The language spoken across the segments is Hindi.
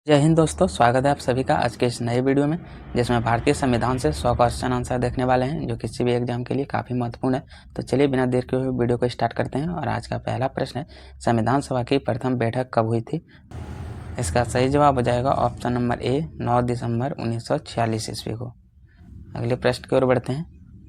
जय हिंद दोस्तों, स्वागत है आप सभी का आज के इस नए वीडियो में, जिसमें भारतीय संविधान से 100 क्वेश्चन आंसर देखने वाले हैं, जो किसी भी एग्जाम के लिए काफ़ी महत्वपूर्ण है। तो चलिए बिना देर के हुए वीडियो को स्टार्ट करते हैं। और आज का पहला प्रश्न है, संविधान सभा की प्रथम बैठक कब हुई थी? इसका सही जवाब हो जाएगा ऑप्शन नंबर ए, 9 दिसंबर 1946 ईस्वी को। अगले प्रश्न की ओर बढ़ते हैं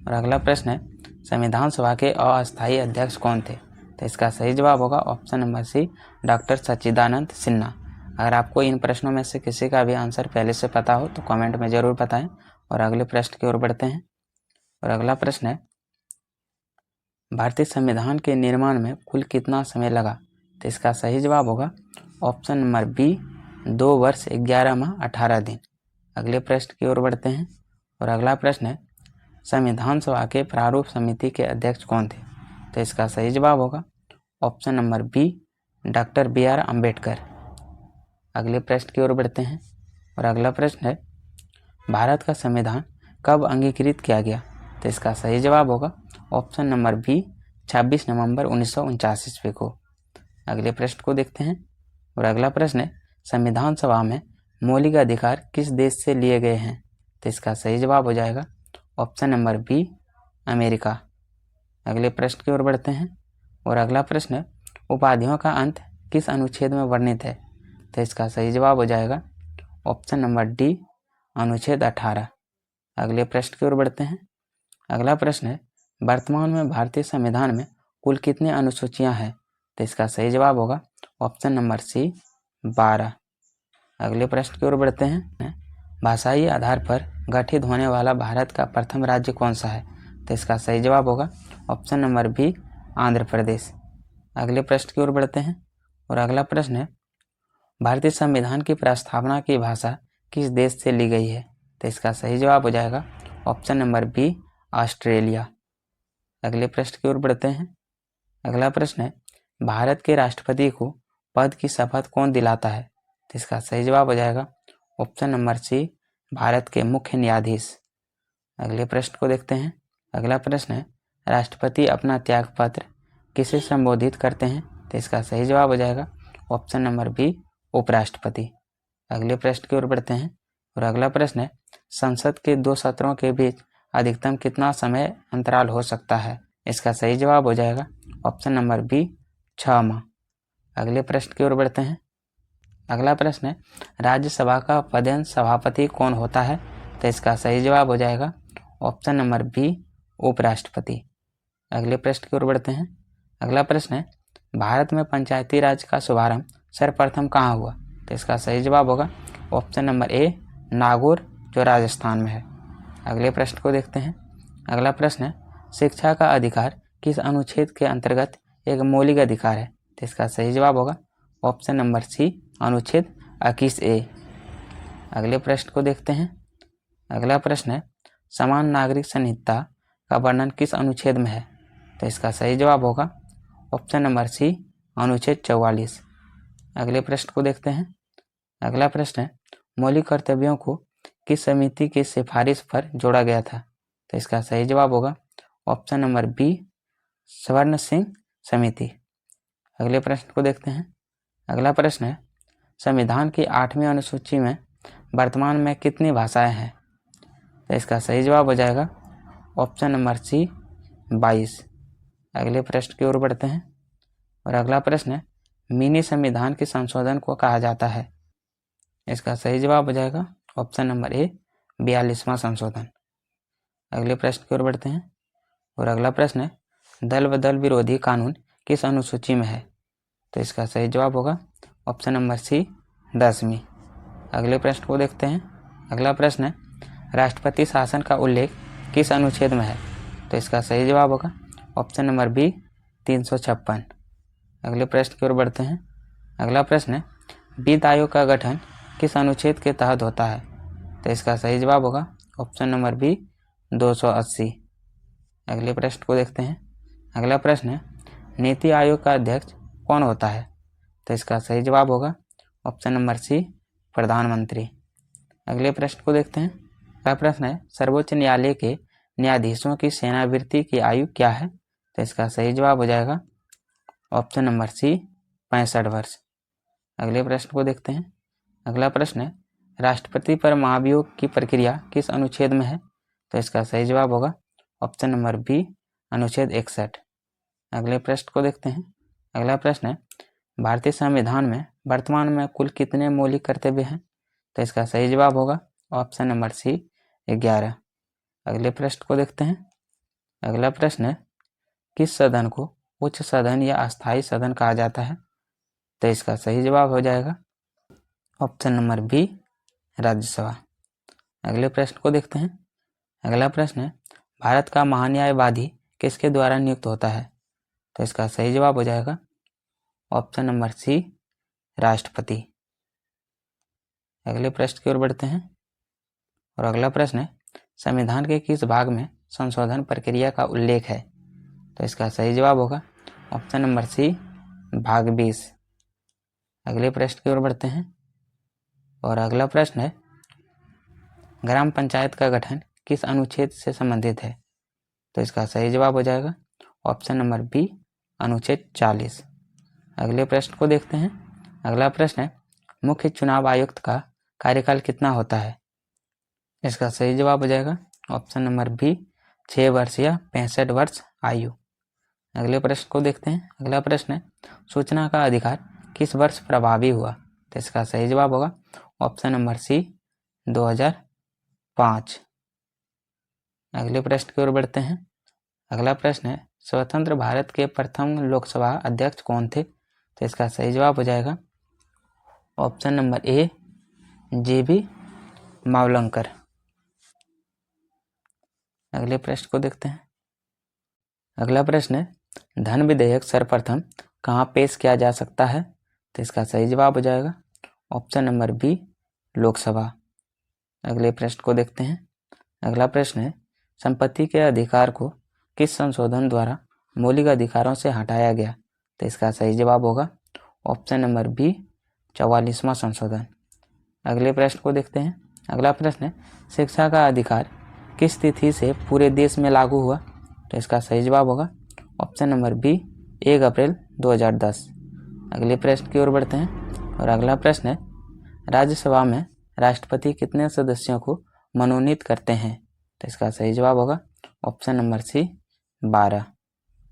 और अगला प्रश्न है, संविधान सभा के अस्थायी अध्यक्ष कौन थे? तो इसका सही जवाब होगा ऑप्शन नंबर सी, डॉक्टर सच्चिदानंद सिन्हा। अगर आपको इन प्रश्नों में से किसी का भी आंसर पहले से पता हो तो कमेंट में ज़रूर बताएं। और अगले प्रश्न की ओर बढ़ते हैं और अगला प्रश्न है, भारतीय संविधान के निर्माण में कुल कितना समय लगा? तो इसका सही जवाब होगा ऑप्शन नंबर बी, 2 वर्ष 11 माह 18 दिन। अगले प्रश्न की ओर बढ़ते हैं और अगला प्रश्न है, संविधान सभा के प्रारूप समिति के अध्यक्ष कौन थे? तो इसका सही जवाब होगा option number B, doctor B R. Ambedkar. अगले प्रश्न की ओर बढ़ते हैं और अगला प्रश्न है, भारत का संविधान कब अंगीकृत किया गया? तो इसका सही जवाब होगा ऑप्शन नंबर बी, 26 नवंबर 1949 ईस्वी को। अगले प्रश्न को देखते हैं और अगला प्रश्न है, संविधान सभा में मौलिक अधिकार किस देश से लिए गए हैं? तो इसका सही जवाब हो जाएगा ऑप्शन नंबर बी, अमेरिका। अगले प्रश्न की ओर बढ़ते हैं और अगला प्रश्न है, उपाधियों का अंत किस अनुच्छेद में वर्णित है? तो इसका सही जवाब हो जाएगा ऑप्शन नंबर डी, अनुच्छेद 18। अगले प्रश्न की ओर बढ़ते हैं। अगला प्रश्न है, वर्तमान में भारतीय संविधान में कुल कितनी अनुसूचियां हैं? तो इसका सही जवाब होगा ऑप्शन नंबर सी, 12। अगले प्रश्न की ओर बढ़ते हैं, भाषाई आधार पर गठित होने वाला भारत का प्रथम राज्य कौन सा है? तो इसका सही जवाब होगा option number B, Andhra Pradesh. अगले प्रश्न की ओर बढ़ते हैं और अगला प्रश्न है, भारतीय संविधान की प्रस्तावना की भाषा किस देश से ली गई है? तो इसका सही जवाब हो जाएगा ऑप्शन नंबर बी, ऑस्ट्रेलिया। अगले प्रश्न की ओर बढ़ते हैं। अगला प्रश्न है, भारत के राष्ट्रपति को पद की शपथ कौन दिलाता है? तो इसका सही जवाब हो जाएगा ऑप्शन नंबर सी, भारत के मुख्य न्यायाधीश। अगले प्रश्न को देखते हैं। अगला प्रश्न है, राष्ट्रपति अपना त्यागपत्र किसे संबोधित करते हैं? तो इसका सही जवाब हो जाएगा ऑप्शन नंबर बी, उपराष्ट्रपति। अगले प्रश्न की ओर बढ़ते हैं और अगला प्रश्न है, संसद के 2 सत्रों के बीच अधिकतम कितना समय अंतराल हो सकता है? इसका सही जवाब हो जाएगा ऑप्शन नंबर बी, 6 माह। अगले प्रश्न की ओर बढ़ते हैं। अगला प्रश्न है, राज्यसभा का पदेन सभापति कौन होता है? तो इसका सही जवाब हो जाएगा ऑप्शन नंबर बी, उपराष्ट्रपति। अगले प्रश्न की ओर बढ़ते हैं। अगला प्रश्न है, भारत में पंचायती राज का शुभारंभ सर्वप्रथम कहाँ हुआ? तो इसका सही जवाब होगा ऑप्शन नंबर ए, नागौर, जो राजस्थान में है। अगले प्रश्न को देखते हैं। अगला प्रश्न है, शिक्षा का अधिकार किस अनुच्छेद के अंतर्गत एक मौलिक अधिकार है? तो इसका सही जवाब होगा ऑप्शन नंबर सी, अनुच्छेद 21 ए। अगले प्रश्न को देखते हैं। अगला प्रश्न है, समान नागरिक संहिता का वर्णन किस अनुच्छेद में है? तो इसका सही जवाब होगा ऑप्शन नंबर सी, अनुच्छेद 44। अगले प्रश्न को देखते हैं। अगला प्रश्न है, मौलिक कर्तव्यों को किस समिति की सिफारिश पर जोड़ा गया था? तो इसका सही जवाब होगा ऑप्शन नंबर बी, स्वर्ण सिंह समिति। अगले प्रश्न को देखते हैं। अगला प्रश्न है, संविधान की 8वीं अनुसूची में वर्तमान में कितनी भाषाएं हैं? तो इसका सही जवाब हो जाएगा ऑप्शन नंबर सी, 22। अगले प्रश्न की ओर बढ़ते हैं और अगला प्रश्न है, मिनी संविधान के संशोधन को कहा जाता है? इसका सही जवाब हो जाएगा ऑप्शन नंबर ए, 42वां संशोधन। अगले प्रश्न की ओर बढ़ते हैं और अगला प्रश्न है, दल बदल विरोधी कानून किस अनुसूची में है? तो इसका सही जवाब होगा ऑप्शन नंबर सी, 10वीं। अगले प्रश्न को देखते हैं। अगला प्रश्न है, राष्ट्रपति शासन का उल्लेख किस अनुच्छेद में है? तो इसका सही जवाब होगा ऑप्शन नंबर बी, 356। अगले प्रश्न की ओर बढ़ते हैं। अगला प्रश्न है, वित्त आयोग का गठन किस अनुच्छेद के तहत होता है? तो इसका सही जवाब होगा ऑप्शन नंबर बी, 280। अगले प्रश्न को देखते हैं। अगला प्रश्न है, नीति आयोग का अध्यक्ष कौन होता है? तो इसका सही जवाब होगा ऑप्शन नंबर सी, प्रधानमंत्री। अगले प्रश्न को देखते हैं। अगला प्रश्न है, सर्वोच्च न्यायालय के न्यायाधीशों की सेवानिवृत्ति की आयु क्या है? तो इसका सही जवाब हो जाएगा ऑप्शन नंबर सी, 65 वर्ष। अगले प्रश्न को देखते हैं। अगला प्रश्न है, राष्ट्रपति पर महाभियोग की प्रक्रिया किस अनुच्छेद में है? तो इसका सही जवाब होगा ऑप्शन नंबर बी, अनुच्छेद 61। अगले प्रश्न को देखते हैं। अगला प्रश्न है, भारतीय संविधान में वर्तमान में कुल कितने मौलिक कर्तव्य हैं? तो इसका सही जवाब होगा ऑप्शन नंबर सी, 11। अगले प्रश्न को देखते हैं। अगला प्रश्न है, किस सदन को उच्च सदन या अस्थायी सदन कहा जाता है? तो इसका सही जवाब हो जाएगा ऑप्शन नंबर बी, राज्यसभा। अगले प्रश्न को देखते हैं। अगला प्रश्न है, भारत का महान्यायवादी किसके द्वारा नियुक्त होता है? तो इसका सही जवाब हो जाएगा ऑप्शन नंबर सी, राष्ट्रपति। अगले प्रश्न की ओर बढ़ते हैं और अगला प्रश्न है, संविधान के किस भाग में संशोधन प्रक्रिया का उल्लेख है? तो इसका सही जवाब होगा ऑप्शन नंबर सी, भाग 20। अगले प्रश्न की ओर बढ़ते हैं और अगला प्रश्न है, ग्राम पंचायत का गठन किस अनुच्छेद से संबंधित है? तो इसका सही जवाब हो जाएगा ऑप्शन नंबर बी, अनुच्छेद 40। अगले प्रश्न को देखते हैं। अगला प्रश्न है, मुख्य चुनाव आयुक्त का कार्यकाल कितना होता है? इसका सही जवाब हो जाएगा ऑप्शन नंबर बी, 6 वर्ष या 65 वर्ष आयु। अगले प्रश्न को देखते हैं। अगला प्रश्न है, सूचना का अधिकार किस वर्ष प्रभावी हुआ? तो इसका सही जवाब होगा ऑप्शन नंबर सी, 2005। अगले प्रश्न की ओर बढ़ते हैं। अगला प्रश्न है, स्वतंत्र भारत के प्रथम लोकसभा अध्यक्ष कौन थे? तो इसका सही जवाब हो जाएगा option number A, JB Mavalankar. अगले प्रश्न को देखते हैं। अगला प्रश्न है, धन विधेयक सर्वप्रथम कहाँ पेश किया जा सकता है? तो इसका सही जवाब हो जाएगा ऑप्शन नंबर बी, लोकसभा। अगले प्रश्न को देखते हैं। अगला प्रश्न है, संपत्ति के अधिकार को किस संशोधन द्वारा मौलिक अधिकारों से हटाया गया? तो इसका सही जवाब होगा ऑप्शन नंबर बी, 44वां संशोधन। अगले प्रश्न को देखते हैं। अगला प्रश्न है, शिक्षा का अधिकार किस तिथि से पूरे देश में लागू हुआ? तो इसका सही जवाब होगा ऑप्शन नंबर बी, 1 अप्रैल 2010। अगले प्रश्न की ओर बढ़ते हैं और अगला प्रश्न है, राज्यसभा में राष्ट्रपति कितने सदस्यों को मनोनीत करते हैं? तो इसका सही जवाब होगा ऑप्शन नंबर सी, 12।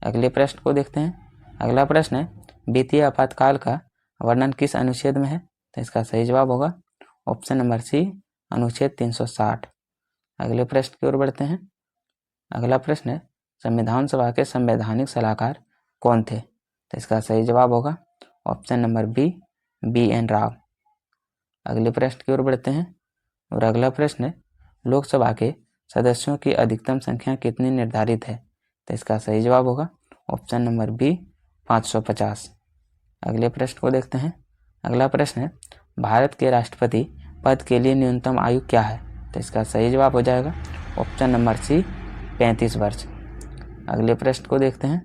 अगले प्रश्न को देखते हैं। अगला प्रश्न है, वित्तीय आपातकाल का वर्णन किस अनुच्छेद में है? तो इसका सही जवाब होगा ऑप्शन नंबर सी, अनुच्छेद 360। अगले प्रश्न की ओर बढ़ते हैं। अगला प्रश्न है, संविधान सभा के संवैधानिक सलाहकार कौन थे? तो इसका सही जवाब होगा option number B, BN Rao. अगले प्रश्न की ओर बढ़ते हैं और अगला प्रश्न है, लोकसभा के सदस्यों की अधिकतम संख्या कितनी निर्धारित है? तो इसका सही जवाब होगा ऑप्शन नंबर बी, 550। अगले प्रश्न को देखते हैं। अगला प्रश्न है, भारत के राष्ट्रपति पद के लिए न्यूनतम आयु क्या है? तो इसका सही जवाब हो जाएगा ऑप्शन नंबर सी, 35 वर्ष। अगले प्रश्न को देखते हैं।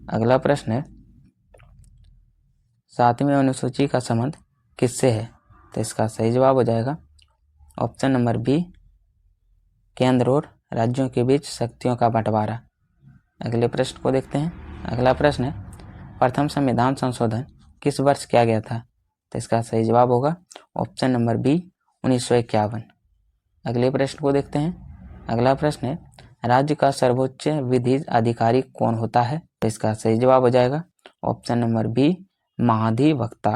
अगला प्रश्न है, 7वीं अनुसूची का संबंध किससे है? तो इसका सही जवाब हो जाएगा ऑप्शन नंबर बी, केंद्र और राज्यों के बीच शक्तियों का बंटवारा। अगले प्रश्न को देखते हैं। अगला प्रश्न है, प्रथम संविधान संशोधन किस वर्ष किया गया था? तो इसका सही जवाब होगा ऑप्शन नंबर बी, 1951। अगले प्रश्न को देखते हैं। अगला प्रश्न है, राज्य का सर्वोच्च विधि अधिकारी कौन होता है? तो इसका सही जवाब हो जाएगा ऑप्शन नंबर बी, महाधिवक्ता।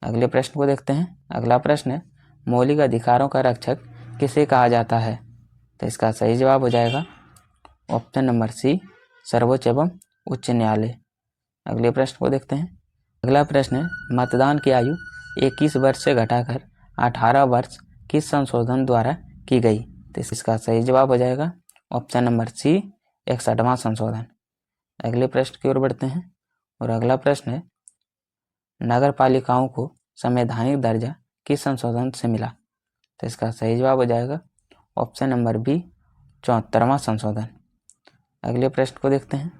अगले प्रश्न को देखते हैं। अगला प्रश्न है, मौलिक अधिकारों का रक्षक किसे कहा जाता है? तो इसका सही जवाब हो जाएगा ऑप्शन नंबर सी, सर्वोच्च एवं उच्च न्यायालय। अगले प्रश्न को देखते हैं। अगला प्रश्न है, मतदान की आयु 21 वर्ष से घटाकर 18 वर्ष किस संशोधन द्वारा की गई? तो इसका सही जवाब हो जाएगा ऑप्शन नंबर सी, 61वां संशोधन। अगले प्रश्न की ओर बढ़ते हैं और अगला प्रश्न है, नगर पालिकाओं को संवैधानिक दर्जा किस संशोधन से मिला? तो इसका सही जवाब हो जाएगा ऑप्शन नंबर बी, 74वां संशोधन। अगले प्रश्न को देखते हैं।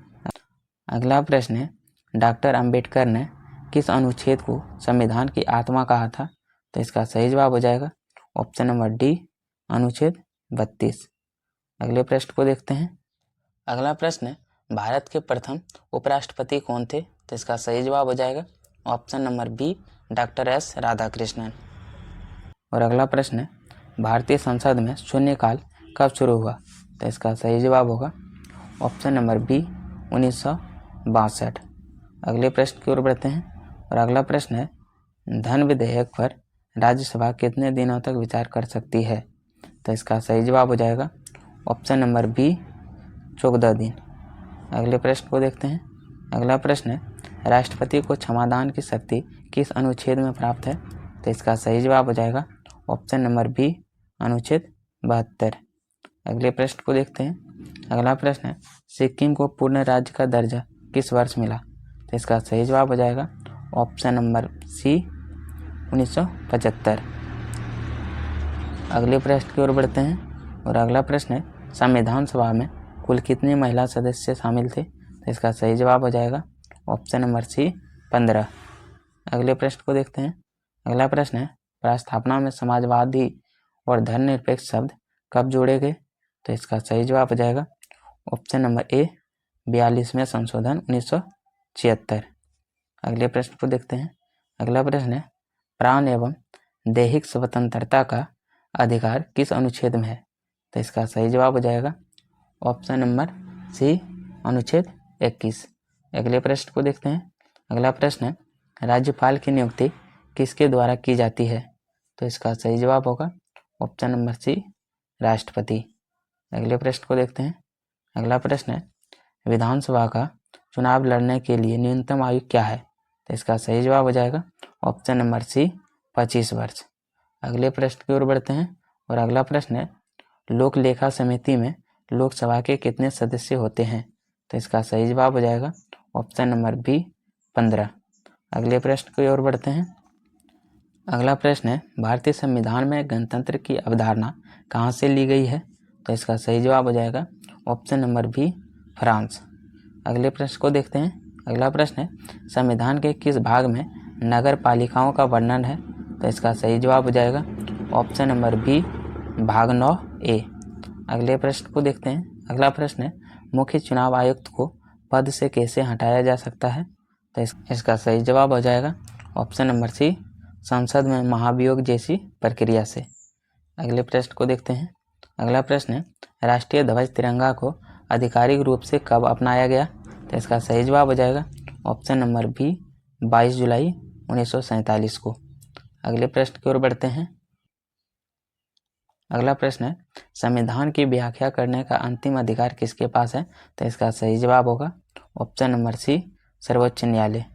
अगला प्रश्न है, डॉक्टर अंबेडकर ने किस अनुच्छेद को संविधान की आत्मा कहा था? तो इसका सही जवाब हो जाएगा ऑप्शन नंबर डी, अनुच्छेद 32। अगले प्रश्न को देखते हैं। अगला प्रश्न है, भारत के प्रथम उपराष्ट्रपति कौन थे? तो इसका सही जवाब हो जाएगा option number B, doctor S Radhakrishnan. और अगला प्रश्न है, भारतीय संसद में शून्यकाल कब शुरू हुआ? तो इसका सही जवाब होगा ऑप्शन नंबर बी 1962। अगले प्रश्न की ओर बढ़ते हैं और अगला प्रश्न है, धन विधेयक पर राज्यसभा कितने दिनों तक विचार कर सकती है? तो इसका सही जवाब हो जाएगा ऑप्शन नंबर बी 14 दिन। अगले प्रश्न को देखते हैं। अगला प्रश्न है, राष्ट्रपति को क्षमादान की शक्ति किस अनुच्छेद में प्राप्त है? तो इसका सही जवाब हो जाएगा ऑप्शन नंबर बी अनुच्छेद 72। अगले प्रश्न को देखते हैं। अगला प्रश्न है, सिक्किम को पूर्ण राज्य का दर्जा किस वर्ष मिला? तो इसका सही जवाब हो जाएगा ऑप्शन नंबर सी 1975। अगले प्रश्न की ओर बढ़ते हैं और अगला प्रश्न है, संविधान सभा में कुल कितने महिला सदस्य शामिल थे? तो इसका सही जवाब हो जाएगा ऑप्शन नंबर सी 15। अगले प्रश्न को देखते हैं। अगला प्रश्न है, प्रस्तावना में समाजवादी और धर्मनिरपेक्ष शब्द कब जोड़े गए? तो इसका सही जवाब हो जाएगा ऑप्शन नंबर ए 42वें संशोधन 1976। अगले प्रश्न को देखते हैं। अगला प्रश्न है, प्राण एवं दैहिक स्वतंत्रता का अधिकार किस अनुच्छेद में है? तो इसका सही जवाब हो जाएगा ऑप्शन नंबर सी अनुच्छेद 21। अगले प्रश्न को देखते हैं। अगला प्रश्न है, राज्यपाल की नियुक्ति किसके द्वारा की जाती है? तो इसका सही जवाब होगा ऑप्शन नंबर सी राष्ट्रपति। अगले प्रश्न को देखते हैं। अगला प्रश्न है, विधानसभा का चुनाव लड़ने के लिए न्यूनतम आयु क्या है? तो इसका सही जवाब हो जाएगा ऑप्शन नंबर सी 25 वर्ष। अगले प्रश्न की ओर बढ़ते हैं और अगला प्रश्न है, लोक लेखा समिति में लोकसभा के कितने सदस्य होते हैं? तो इसका सही जवाब हो जाएगा ऑप्शन नंबर बी 15। अगले प्रश्न की ओर बढ़ते हैं। अगला प्रश्न है, भारतीय संविधान में गणतंत्र की अवधारणा कहाँ से ली गई है? तो इसका सही जवाब हो जाएगा ऑप्शन नंबर बी फ्रांस। अगले प्रश्न को देखते हैं। अगला प्रश्न है, संविधान के किस भाग में नगर पालिकाओं का वर्णन है? तो इसका सही जवाब हो जाएगा ऑप्शन नंबर बी भाग 9A। अगले प्रश्न को देखते हैं। अगला प्रश्न है, मुख्य चुनाव आयुक्त को पद से कैसे हटाया जा सकता है? तो इसका सही जवाब हो जाएगा ऑप्शन नंबर सी संसद में महाभियोग जैसी प्रक्रिया से। अगले प्रश्न को देखते हैं। अगला प्रश्न है, राष्ट्रीय ध्वज तिरंगा को आधिकारिक रूप से कब अपनाया गया? तो इसका सही जवाब हो जाएगा ऑप्शन नंबर बी 22 जुलाई 1947 को। अगले प्रश्न की ओर बढ़ते हैं। अगला प्रश्न है, संविधान की व्याख्या करने का अंतिम अधिकार किसके पास है? तो इसका सही जवाब होगा ऑप्शन नंबर सी सर्वोच्च न्यायालय।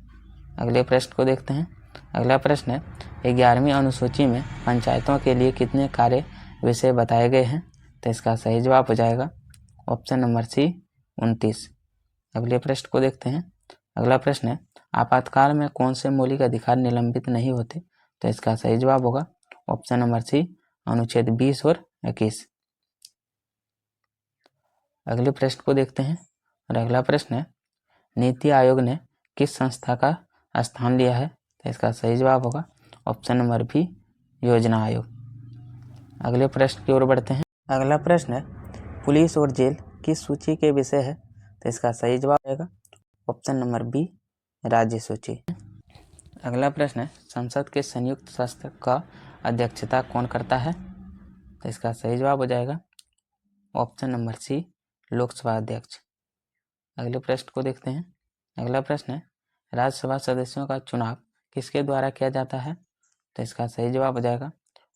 अगले प्रश्न को देखते हैं। अगला प्रश्न है, 11वीं अनुसूची में पंचायतों के लिए कितने कार्य विषय बताए गए हैं? तो इसका सही जवाब हो जाएगा ऑप्शन नंबर सी 29। अगले प्रश्न को देखते हैं। अगला प्रश्न है, आपातकाल में कौन से मौलिक अधिकार निलंबित नहीं होते? तो इसका सही जवाब होगा ऑप्शन नंबर सी अनुच्छेद 20 और 21। अगले प्रश्न को देखते हैं और अगला प्रश्न है, नीति आयोग ने किस संस्था का स्थान लिया है? तो इसका सही जवाब होगा ऑप्शन नंबर बी योजना आयोग। अगले प्रश्न की ओर बढ़ते हैं। अगला प्रश्न है, पुलिस और जेल किस सूची के विषय है? तो इसका सही जवाब रहेगा ऑप्शन नंबर बी राज्य सूची। अगला प्रश्न है, संसद के संयुक्त सत्र का अध्यक्षता कौन करता है? तो इसका सही जवाब हो जाएगा ऑप्शन नंबर सी लोकसभा अध्यक्ष। अगले प्रश्न को देखते हैं। अगला प्रश्न है, राज्यसभा सदस्यों का चुनाव किसके द्वारा किया जाता है? तो इसका सही जवाब हो जाएगा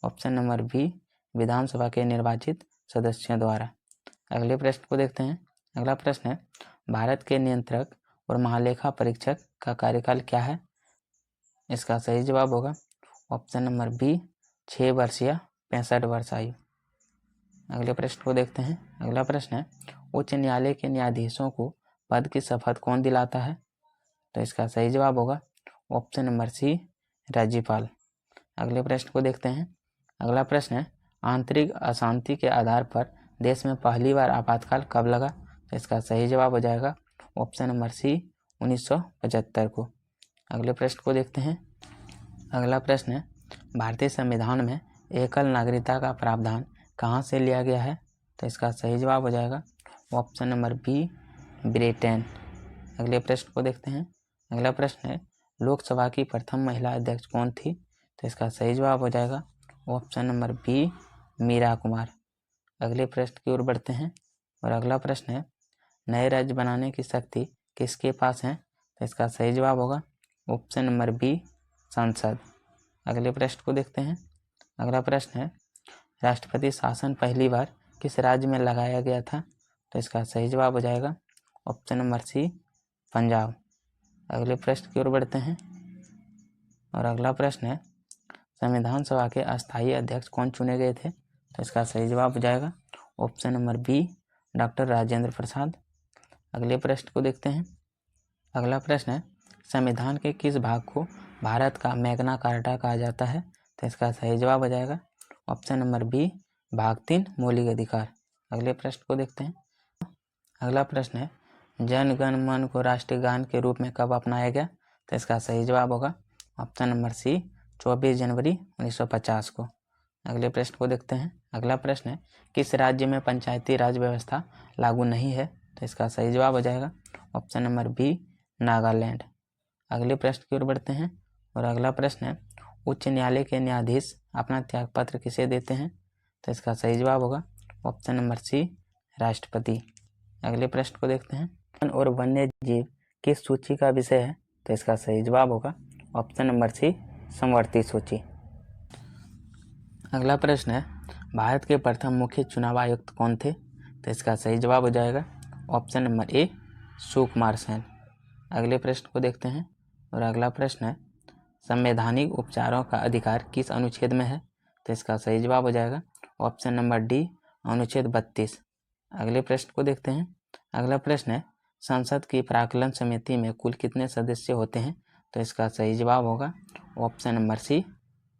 ऑप्शन नंबर बी विधानसभा के निर्वाचित सदस्यों द्वारा। अगले प्रश्न को देखते हैं। अगला प्रश्न है, भारत के नियंत्रक और महालेखा परीक्षक का कार्यकाल क्या है? इसका सही जवाब होगा ऑप्शन नंबर बी 6 वर्ष या 65 वर्ष आयु। अगले प्रश्न को देखते हैं। अगला प्रश्न है, उच्च न्यायालय के न्यायाधीशों को पद की शपथ कौन दिलाता है? तो इसका सही जवाब होगा ऑप्शन नंबर सी राज्यपाल। अगले प्रश्न को देखते हैं। अगला प्रश्न है, आंतरिक अशांति के आधार पर देश में पहली बार आपातकाल कब लगा? तो इसका सही जवाब हो जाएगा ऑप्शन नंबर सी 1975 को। अगले प्रश्न को देखते हैं। अगला प्रश्न है, भारतीय संविधान में एकल नागरिकता का प्रावधान कहाँ से लिया गया है? तो इसका सही जवाब हो जाएगा ऑप्शन नंबर बी ब्रिटेन। अगले प्रश्न को देखते हैं। अगला प्रश्न है, लोकसभा की प्रथम महिला अध्यक्ष कौन थी? तो इसका सही जवाब हो जाएगा option number B, Meera Kumar. अगले प्रश्न की ओर बढ़ते हैं और अगला प्रश्न है, नए राज्य बनाने की शक्ति किसके पास है? तो इसका सही जवाब होगा ऑप्शन नंबर बी, संसद। अगले प्रश्न को देखते हैं। अगला प्रश्न है, राष्ट्रपति शासन पहली बार किस राज्य में लगाया गया था? तो इसका सही जवाब हो जाएगा ऑप्शन नंबर सी, पंजाब। अगले प्रश्न की ओर बढ़ते हैं और अगला प्रश्न है, संविधान सभा के अस्थायी अध्यक्ष कौन चुने गए थे? तो इसका सही जवाब हो जाएगा option number B, doctor Rajendra Prasad. अगले प्रश्न को देखते हैं। अगला प्रश्न है, संविधान के किस भाग को भारत का मैग्ना कार्टा कहा जाता है? तो इसका सही जवाब हो जाएगा ऑप्शन नंबर बी, भाग 3, मौलिक अधिकार। अगले प्रश्न को देखते हैं। अगला प्रश्न है, जन गण मन को राष्ट्रीय गान के रूप में कब अपनाया गया? तो इसका सही जवाब होगा ऑप्शन नंबर सी, 24 जनवरी 1950 को। अगले प्रश्न को देखते हैं। अगला प्रश्न है, किस राज्य में पंचायती राज व्यवस्था लागू नहीं है? तो इसका सही जवाब हो जाएगा ऑप्शन नंबर बी, नागालैंड। अगले प्रश्न की ओर बढ़ते हैं और अगला प्रश्न है, उच्च न्यायालय के न्यायाधीश अपना त्यागपत्र किसे देते हैं? तो इसका सही जवाब होगा ऑप्शन नंबर सी, राष्ट्रपति। अगले प्रश्न को देखते हैं, वन और वन्य जीव किस सूची का विषय है? तो इसका सही जवाब होगा ऑप्शन नंबर सी, समवर्ती सूची। अगला प्रश्न है, भारत के प्रथम मुख्य चुनाव आयुक्त कौन थे? तो इसका सही जवाब हो जाएगा option number A, Sukumar Sen. अगले प्रश्न को देखते हैं और अगला प्रश्न है, संवैधानिक उपचारों का अधिकार किस अनुच्छेद में है? तो इसका सही जवाब हो जाएगा ऑप्शन नंबर डी, अनुच्छेद 32। अगले प्रश्न को देखते हैं। अगला प्रश्न है, संसद की प्राक्कलन समिति में कुल कितने सदस्य होते हैं? तो इसका सही जवाब होगा ऑप्शन नंबर सी,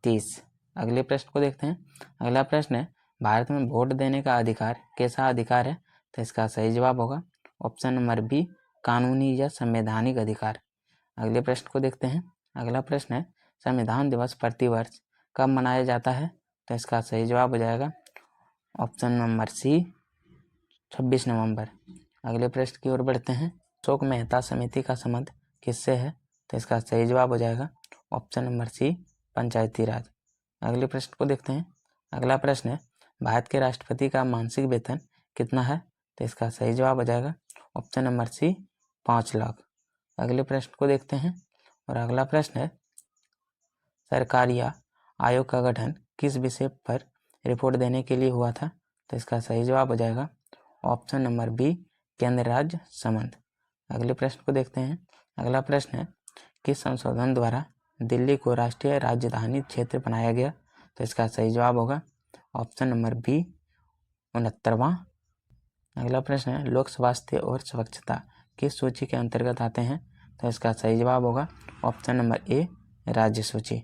30। अगले प्रश्न को देखते हैं। अगला प्रश्न है, भारत में वोट देने का अधिकार कैसा अधिकार है? तो इसका सही जवाब होगा ऑप्शन नंबर बी, कानूनी या संवैधानिक अधिकार। अगले प्रश्न को देखते हैं। अगला प्रश्न है, संविधान दिवस प्रतिवर्ष कब मनाया जाता है? तो इसका सही जवाब हो जाएगा ऑप्शन नंबर सी, 26 नवंबर। अगले प्रश्न की ओर बढ़ते हैं, अशोक मेहता समिति का संबंध किससे है? तो इसका सही जवाब हो जाएगा ऑप्शन नंबर सी, पंचायती राज। अगले प्रश्न को देखते हैं। अगला प्रश्न है, भारत के राष्ट्रपति का मासिक वेतन कितना है? तो इसका सही जवाब हो जाएगा ऑप्शन नंबर सी, 5 लाख। अगले प्रश्न को देखते हैं और अगला प्रश्न है, सरकारिया आयोग का गठन किस विषय पर रिपोर्ट देने के लिए हुआ था? तो इसका सही जवाब हो जाएगा ऑप्शन नंबर बी, केंद्र राज्य संबंध। अगले प्रश्न को देखते हैं। अगला प्रश्न है, किस संशोधन द्वारा दिल्ली को राष्ट्रीय राजधानी क्षेत्र बनाया गया? तो इसका सही जवाब होगा ऑप्शन नंबर बी, 69वां। अगला प्रश्न है, लोक स्वास्थ्य और स्वच्छता किस सूची के अंतर्गत आते हैं? तो इसका सही जवाब होगा ऑप्शन नंबर ए, राज्य सूची।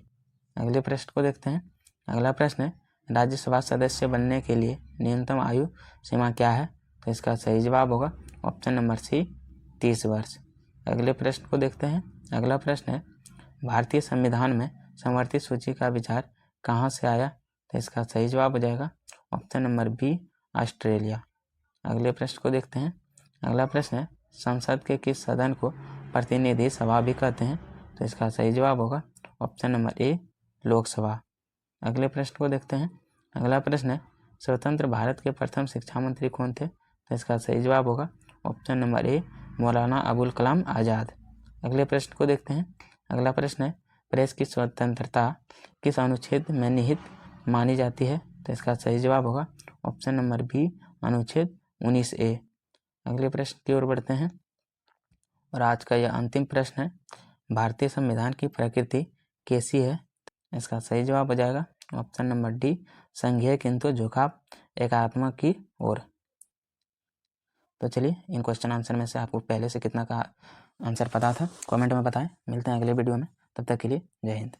अगले प्रश्न को देखते हैं। अगला प्रश्न है, राज्यसभा सदस्य बनने के लिए न्यूनतम आयु सीमा क्या है? तो इसका सही जवाब होगा ऑप्शन नंबर सी, 30 वर्ष। अगले प्रश्न को देखते हैं। अगला प्रश्न है, भारतीय संविधान में समवर्ती सूची का विचार कहाँ से आया? तो इसका सही जवाब हो जाएगा ऑप्शन नंबर बी, ऑस्ट्रेलिया। अगले प्रश्न को देखते हैं। अगला प्रश्न है, संसद के किस सदन को प्रतिनिधि सभा भी कहते हैं? तो इसका सही जवाब होगा ऑप्शन नंबर ए, लोकसभा। अगले प्रश्न को देखते हैं। अगला प्रश्न है, स्वतंत्र भारत के प्रथम शिक्षा मंत्री कौन थे? तो इसका सही जवाब होगा option number A, Maulana Abul Kalam Azad. अगले प्रश्न को देखते हैं। अगला प्रश्न है, प्रेस की स्वतंत्रता किस अनुच्छेद में निहित मानी जाती है? तो इसका सही जवाब होगा ऑप्शन नंबर बी, अनुच्छेद 19A। अगले प्रश्न की ओर बढ़ते हैं और आज का यह अंतिम प्रश्न है, भारतीय संविधान की प्रकृति कैसी है? इसका सही जवाब हो जाएगा ऑप्शन नंबर डी, संघीय किंतु झुकाव एकात्मक की ओर। तो चलिए, इन क्वेश्चन आंसर में से आपको पहले से कितना का आंसर पता था कमेंट में बताएं। मिलते हैं अगले वीडियो में, तब तक के लिए जय हिंद।